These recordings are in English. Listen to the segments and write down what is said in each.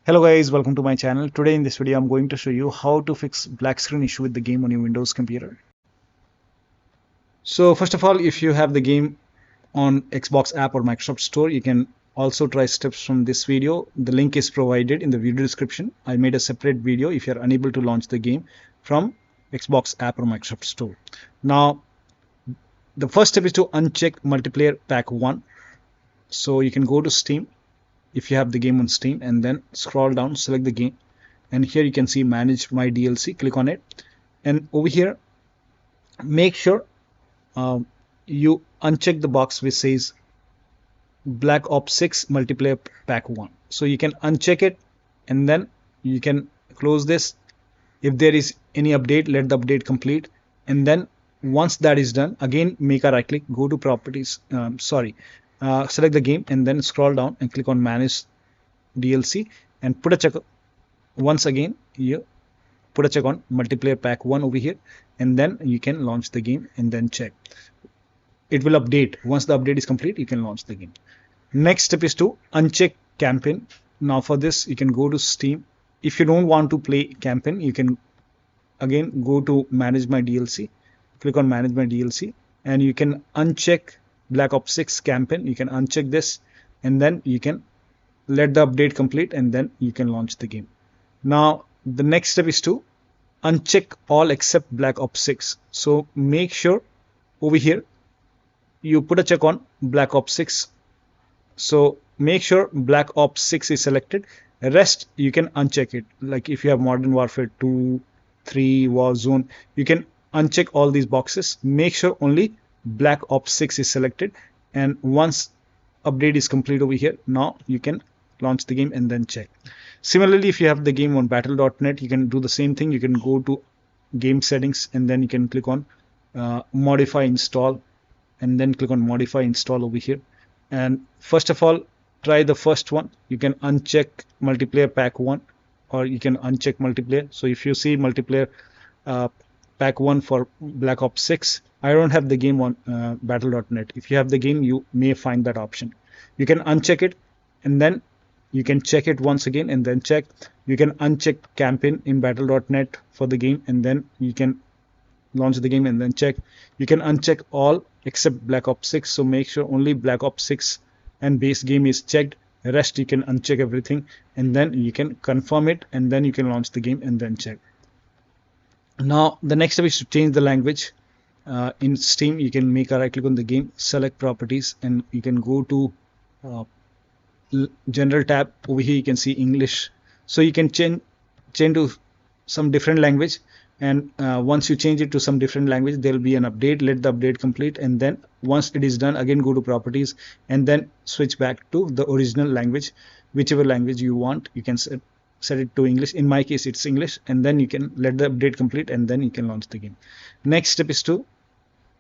Hello guys, welcome to my channel. Today in this video I'm going to show you how to fix black screen issue with the game on your Windows computer. So first of all, if you have the game on Xbox app or Microsoft Store, you can also try steps from this video. The link is provided in the video description. I made a separate video if you're unable to launch the game from Xbox app or Microsoft Store. Now the first step is to uncheck multiplayer pack 1. So you can go to Steam if you have the game on Steam and then scroll down, select the game, and here you can see manage my DLC. Click on it, and over here make sure you uncheck the box which says Black Ops 6 multiplayer pack 1. So you can uncheck it and then you can close this. If there is any update, let the update complete, and then once that is done, again make a right click, go to properties, select the game and then scroll down and click on manage DLC and put a check. Once again you put a check on multiplayer pack 1 over here, and then you can launch the game and then check. It will update. Once the update is complete, you can launch the game. Next step is to uncheck campaign. Now for this you can go to Steam. If you don't want to play campaign, you can again go to manage my DLC, click on manage my DLC, and you can uncheck Black Ops 6 campaign. You can uncheck this and then you can let the update complete and then you can launch the game. Now the next step is to uncheck all except Black Ops 6. So make sure over here you put a check on Black Ops 6. So make sure Black Ops 6 is selected. Rest you can uncheck it. Like if you have Modern Warfare 2, 3, Warzone, you can uncheck all these boxes. Make sure only Black Ops 6 is selected, and once update is complete over here, now you can launch the game and then check. Similarly, if you have the game on Battle.net, you can do the same thing. You can go to game settings and then you can click on modify install, and then click on modify install over here. And first of all, try the first one. You can uncheck multiplayer pack 1 or you can uncheck multiplayer. So if you see multiplayer pack 1 for Black Ops 6, I don't have the game on Battle.net. If you have the game, you may find that option. You can uncheck it and then you can check it once again and then check. You can uncheck campaign in Battle.net for the game and then you can launch the game and then check. You can uncheck all except Black Ops 6. So make sure only Black Ops 6 and base game is checked. The rest you can uncheck everything and then you can confirm it and then you can launch the game and then check. Now the next step is to change the language. In Steam you can make a right click on the game, select properties, and you can go to general tab. Over here you can see English, so you can change to some different language, and once you change it to some different language there will be an update. Let the update complete, and then once it is done, again go to properties and then switch back to the original language. Whichever language you want, you can set it to English. In my case it's English, and then you can let the update complete and then you can launch the game. Next step is to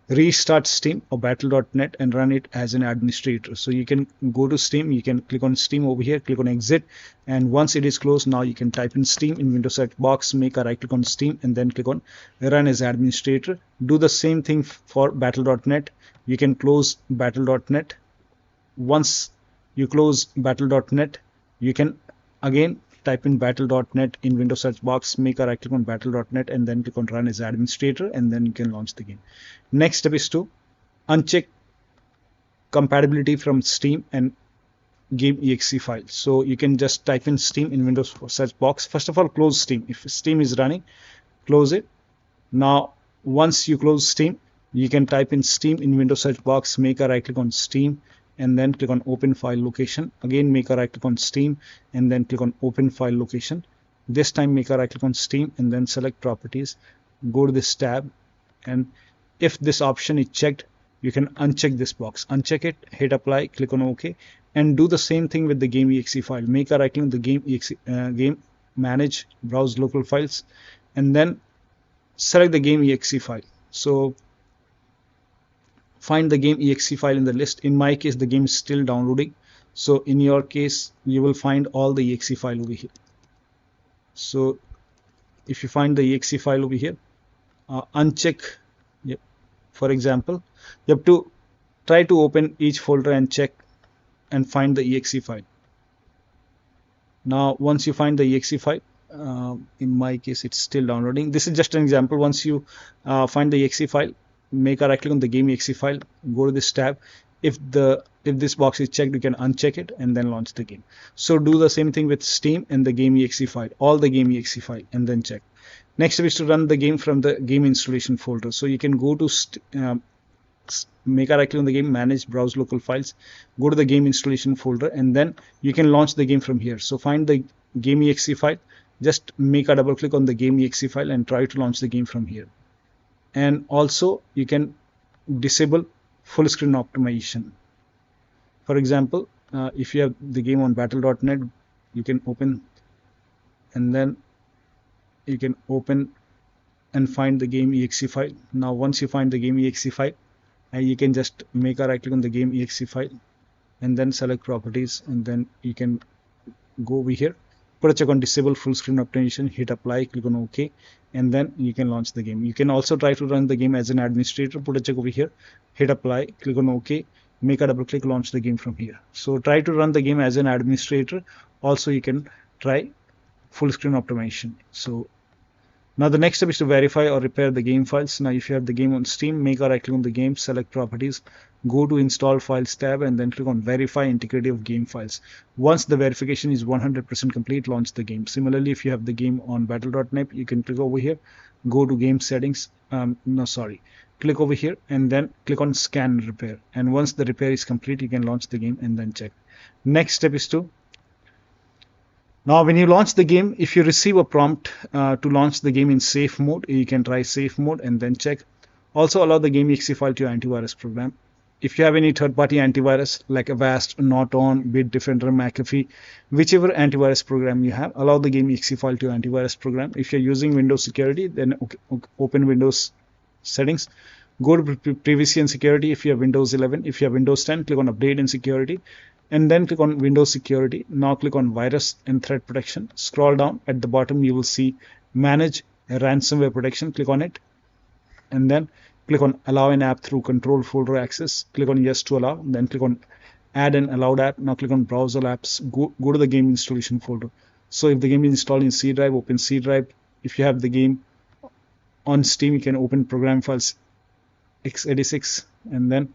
restart Steam or Battle.net and run it as an administrator. So you can go to Steam, you can click on Steam over here, click on exit, and once it is closed, now you can type in Steam in Windows search box, make a right click on Steam and then click on run as administrator. Do the same thing for Battle.net. You can close Battle.net. Once you close Battle.net, you can again type in Battle.net in Windows search box, make a right click on Battle.net and then click on run as administrator, and then you can launch the game. Next step is to uncheck compatibility from Steam and game exe file. So you can just type in Steam in Windows search box. First of all, close Steam. If Steam is running, close it. Now once you close Steam, you can type in Steam in Windows search box, make a right click on Steam and then click on open file location. Again make a right click on Steam and then click on open file location. This time make a right click on Steam and then select properties, go to this tab, and if this option is checked, you can uncheck this box, uncheck it, hit apply, click on OK, and do the same thing with the game exe file. Make a right click on the game exe, game manage, browse local files, and then select the game exe file. So find the game exe file in the list. In my case the game is still downloading, so in your case you will find all the exe file over here. So if you find the exe file over here, uncheck. Yep. For example, you have to try to open each folder and check and find the exe file. Now once you find the exe file, in my case it's still downloading. This is just an example. Once you find the exe file, make a right click on the game exe file, go to this tab. If this box is checked, you can uncheck it and then launch the game. So do the same thing with Steam and the game exe file, all the game exe file, and then check. Next step is to run the game from the game installation folder. So you can go to make a right click on the game, manage, browse local files, go to the game installation folder, and then you can launch the game from here. So find the game exe file, just make a double click on the game exe file and try to launch the game from here. And also you can disable full screen optimization. For example, if you have the game on battle.net, you can open, and then you can open and find the game exe file. Now once you find the game exe file, you can just make a right click on the game exe file and then select properties, and then you can go over here, put a check on disable full screen optimization, hit apply, click on OK, and then you can launch the game. You can also try to run the game as an administrator, put a check over here, hit apply, click on OK, make a double click, launch the game from here. So try to run the game as an administrator. Also you can try full screen optimization. So now the next step is to verify or repair the game files. Now if you have the game on Steam, make a right click on the game, select properties, go to install files tab, and then click on verify integrity of game files. Once the verification is 100% complete, launch the game. Similarly, if you have the game on battle.net, you can click over here, go to game settings, click over here and then click on scan repair. And once the repair is complete, you can launch the game and then check. Next step is to, now when you launch the game, if you receive a prompt to launch the game in safe mode, you can try safe mode and then check. Also allow the game exe file to your antivirus program. If you have any third-party antivirus like Avast, Norton, Bitdefender, McAfee, whichever antivirus program you have, allow the game exe file to your antivirus program. If you're using Windows security, then open Windows settings, go to privacy and security. If you have Windows 11, if you have Windows 10, click on update and security, and then click on Windows security. Now click on virus and threat protection. Scroll down, at the bottom you will see manage ransomware protection. Click on it, and then click on allow an app through control folder access. Click on yes to allow, then click on add an allowed app. Now click on browser apps, go to the game installation folder. So if the game is installed in C drive, open C drive. If you have the game on Steam, you can open program files x86, and then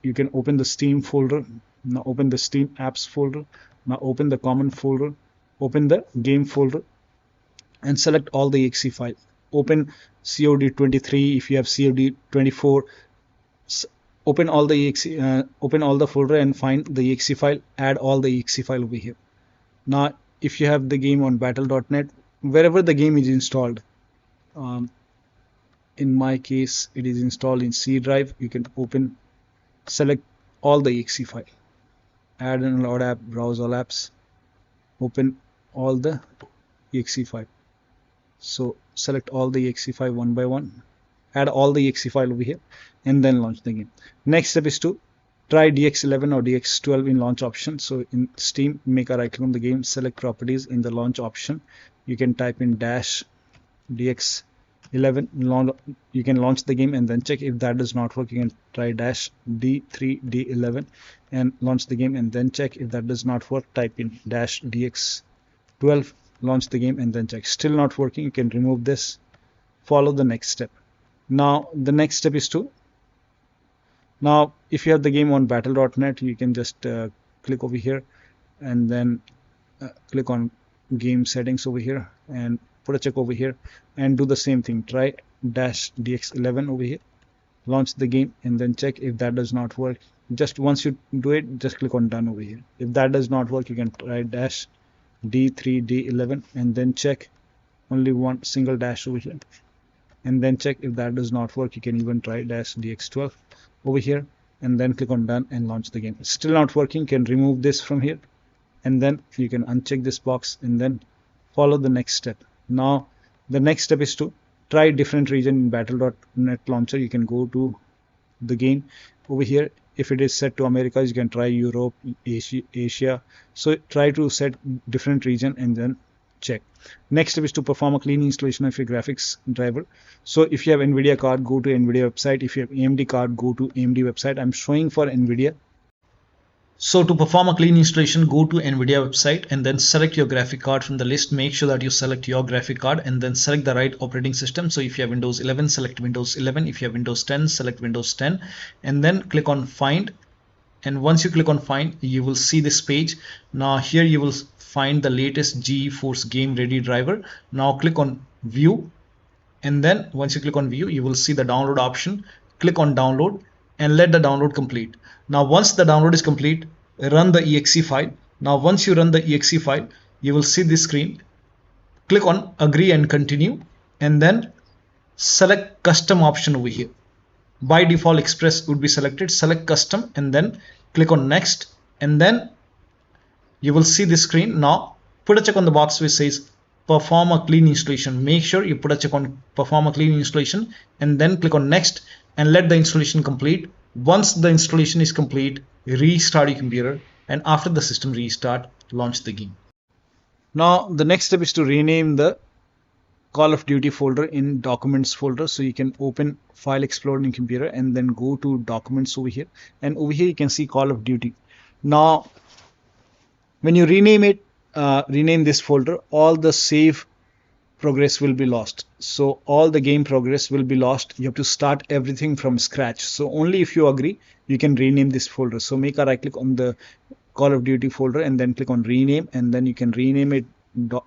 you can open the Steam folder. Now open the Steam apps folder. Now open the common folder, open the game folder, and select all the exe file. Open COD 23 if you have COD 24. Open all the open all the folder and find the exe file. Add all the exe file over here. Now if you have the game on battle.net, wherever the game is installed, in my case it is installed in C drive, you can open, select all the exe file, add an allowed app, browse all apps, open all the exe file. So select all the exe file one by one, add all the exe file over here, and then launch the game. Next step is to try DX11 or DX12 in launch option. So in Steam, make a right click on the game, select properties. In the launch option, you can type in dash DX11. You can launch the game and then check. If that does not work, you can try dash D3 D11 and launch the game and then check. If that does not work, type in dash DX12, launch the game and then check. Still not working, you can remove this, follow the next step. Now the next step is to, now if you have the game on battle.net, you can just click over here and then click on game settings over here and put a check over here and do the same thing. Try dash DX11 over here, launch the game and then check. If that does not work, just once you do it, just click on done over here. If that does not work, you can try dash D3 D11 and then check. Only one single dash over here and then check. If that does not work, you can even try dash DX12 over here and then click on done and launch the game. It's still not working, you can remove this from here and then you can uncheck this box and then follow the next step. Now the next step is to try different region in battle.net launcher. You can go to the game over here. If it is set to Americas, you can try Europe, Asia. So try to set different region and then check. Next step is to perform a clean installation of your graphics driver. So if you have Nvidia card, go to Nvidia website. If you have AMD card, go to AMD website. I'm showing for Nvidia. So to perform a clean installation, go to Nvidia website and then select your graphic card from the list. Make sure that you select your graphic card and then select the right operating system. So if you have Windows 11, select Windows 11. If you have Windows 10, select Windows 10 and then click on Find. And once you click on Find, you will see this page. Now here you will find the latest GeForce Game Ready driver. Now click on View, and then once you click on View, you will see the download option. Click on Download and let the download complete. Now once the download is complete, run the exe file. Now once you run the exe file, you will see this screen. Click on Agree and Continue and then select Custom option over here. By default Express would be selected. Select Custom and then click on Next, and then you will see this screen. Now put a check on the box which says perform a clean installation. Make sure you put a check on perform a clean installation and then click on Next and let the installation complete. Once the installation is complete, restart your computer, and after the system restart, launch the game. Now the next step is to rename the Call of Duty folder in Documents folder. So you can open File Explorer in computer and then go to Documents over here, and over here you can see Call of Duty. Now when you rename it, rename this folder, all the save progress will be lost. So all the game progress will be lost. You have to start everything from scratch. So only if you agree, you can rename this folder. So make a right click on the Call of Duty folder and then click on rename, and then you can rename it.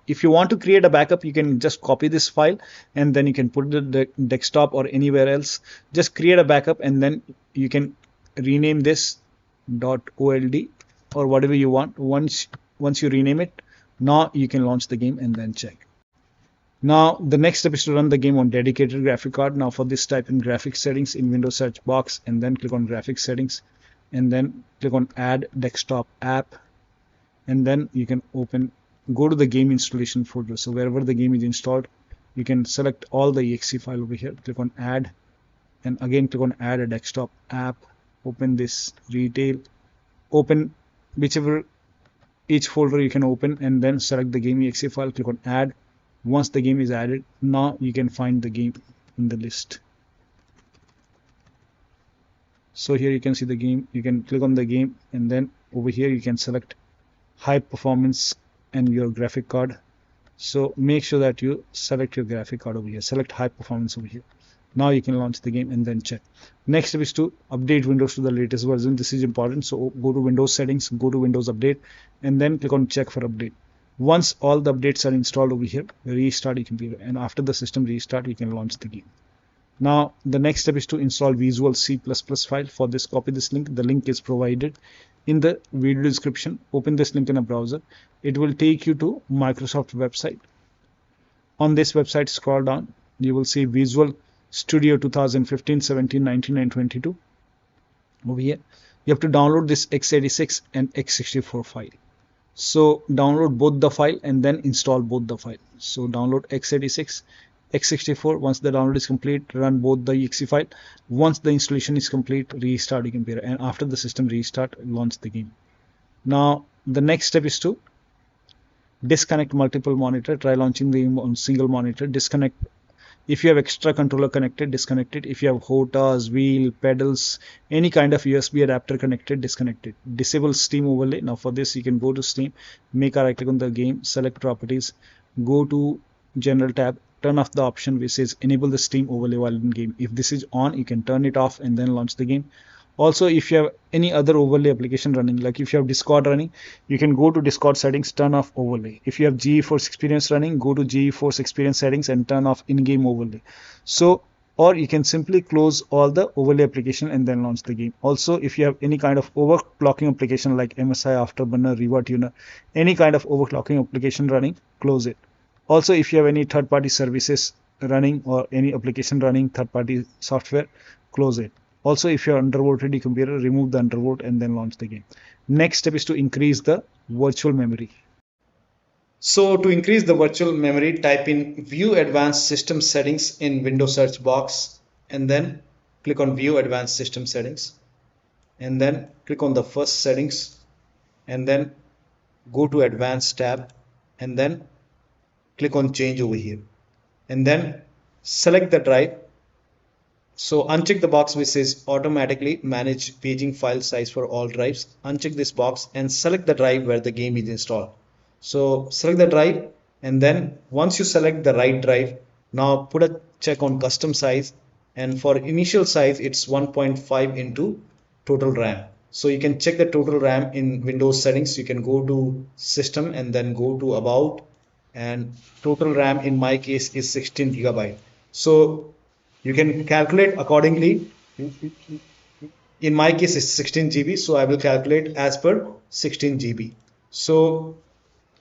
If you want to create a backup, you can just copy this file and then you can put it in the desktop or anywhere else. Just create a backup and then you can rename this .old or whatever you want. Once you rename it, now you can launch the game and then check. Now the next step is to run the game on dedicated graphic card. Now for this, type in graphics settings in Windows search box and then click on graphics settings and then click on add desktop app, and then you can go to the game installation folder. So wherever the game is installed, you can select all the exe file over here, click on add, and again click on add a desktop app, open this retail, open whichever each folder you can open, and then select the game exe file, click on add. Once the game is added, now you can find the game in the list. So here you can see the game. You can click on the game and then over here you can select high performance and your graphic card. So make sure that you select your graphic card over here, select high performance over here. Now you can launch the game and then check. Next step is to update Windows to the latest version. This is important. So go to Windows settings, go to Windows update, and then click on check for update. Once all the updates are installed over here, restart your computer, and after the system restart, you can launch the game. Now the next step is to install Visual C++ file. For this, copy this link. The link is provided in the video description. Open this link in a browser. It will take you to Microsoft website. On this website, scroll down. You will see Visual Studio 2015, 17, 19 and 22. Over here you have to download this x86 and x64 file. So download both the file and then install both the file. So download x86, x64. Once the download is complete, run both the exe file. Once the installation is complete, restart your computer, and after the system restart, launch the game. Now the next step is to disconnect multiple monitor. Try launching the game on single monitor. Disconnect. If you have extra controller connected, disconnect it. If you have HOTAS, wheel, pedals, any kind of USB adapter connected, disconnect it. Disable Steam overlay. Now for this, you can go to Steam, make a right click on the game, select properties, go to General tab, turn off the option which says enable the Steam overlay while in game. If this is on, you can turn it off and then launch the game. Also, if you have any other overlay application running, like if you have Discord running, you can go to Discord settings, turn off overlay. If you have GeForce Experience running, go to GeForce Experience settings and turn off in-game overlay. So, or you can simply close all the overlay application and then launch the game. Also, if you have any kind of overclocking application like MSI, Afterburner, Riva Tuner, any kind of overclocking application running, close it. Also, if you have any third-party services running or any application running third-party software, close it. Also, if you are undervolted your computer, remove the undervolt and then launch the game. Next step is to increase the virtual memory. So to increase the virtual memory, type in View Advanced System Settings in Windows search box and then click on View Advanced System Settings and then click on the first settings and then go to Advanced tab and then click on Change over here and then select the drive. So uncheck the box which says automatically manage paging file size for all drives. Uncheck this box and select the drive where the game is installed. So select the drive, and then once you select the right drive, now put a check on custom size, and for initial size it's 1.5 into total RAM. So you can check the total RAM in Windows settings. You can go to system and then go to about, and total RAM in my case is 16 gigabyte. So you can calculate accordingly. In my case it's 16 GB, so I will calculate as per 16 GB. So,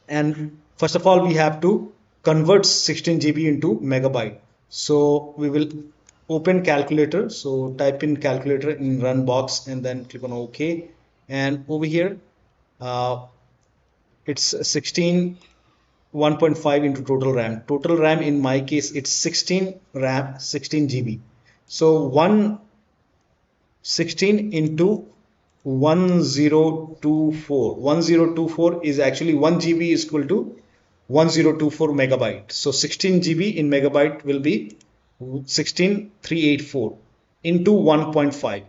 and first of all we have to convert 16 GB into megabyte. So we will open calculator. So type in calculator in run box and then click on OK, and over here it's 16 1.5 into total RAM. Total RAM in my case it's 16 RAM 16 GB. So 116 into 1024. 1024 is actually 1 GB is equal to 1024 megabyte. So 16 GB in megabyte will be 16384 into 1.5.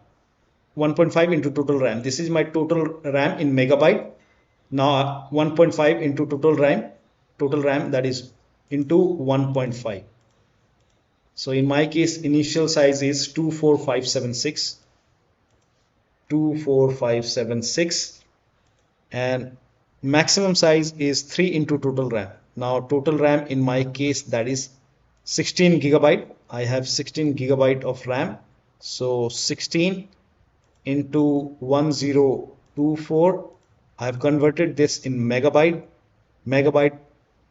1.5 into total RAM. This is my total RAM in megabyte. Now 1.5 into total RAM, that is into 1.5. So in my case initial size is 24576 and maximum size is 3 into total RAM. Now total RAM in my case that is 16 gigabyte. I have 16 gigabyte of RAM. So 16 into 1024, I have converted this in megabyte.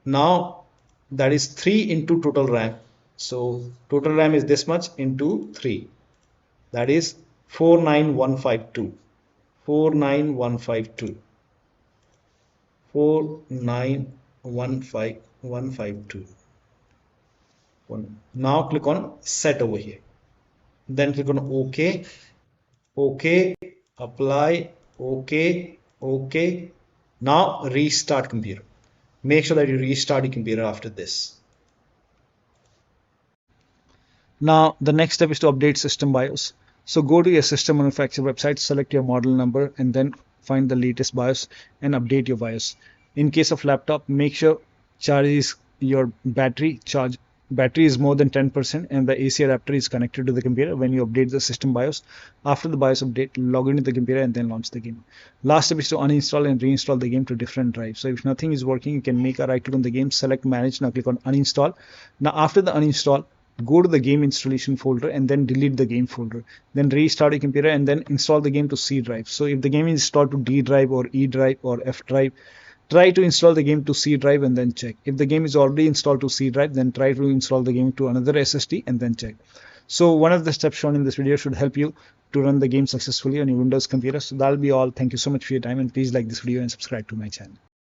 Now that is 3 into total RAM. So total RAM is this much into 3, that is 49152. 49152. 4915152. Now click on set over here, then click on OK, OK, apply, OK, OK. Now restart computer. Make sure that you restart your computer after this. Now the next step is to update system BIOS. So go to your system manufacturer website, select your model number, and then find the latest BIOS and update your BIOS. In case of laptop, make sure charges your battery is more than 10% and the AC adapter is connected to the computer when you update the system BIOS. After the BIOS update, log into the computer and then launch the game. Last step is to uninstall and reinstall the game to different drives. So if nothing is working, you can make a right click on the game, select manage, now click on uninstall. Now after the uninstall, go to the game installation folder and then delete the game folder. Then restart your computer and then install the game to C drive. So if the game is installed to D drive or E drive or F drive, try to install the game to C drive and then check. If the game is already installed to C drive, then try to install the game to another SSD and then check. So one of the steps shown in this video should help you to run the game successfully on your Windows computer. So that'll be all. Thank you so much for your time, and please like this video and subscribe to my channel.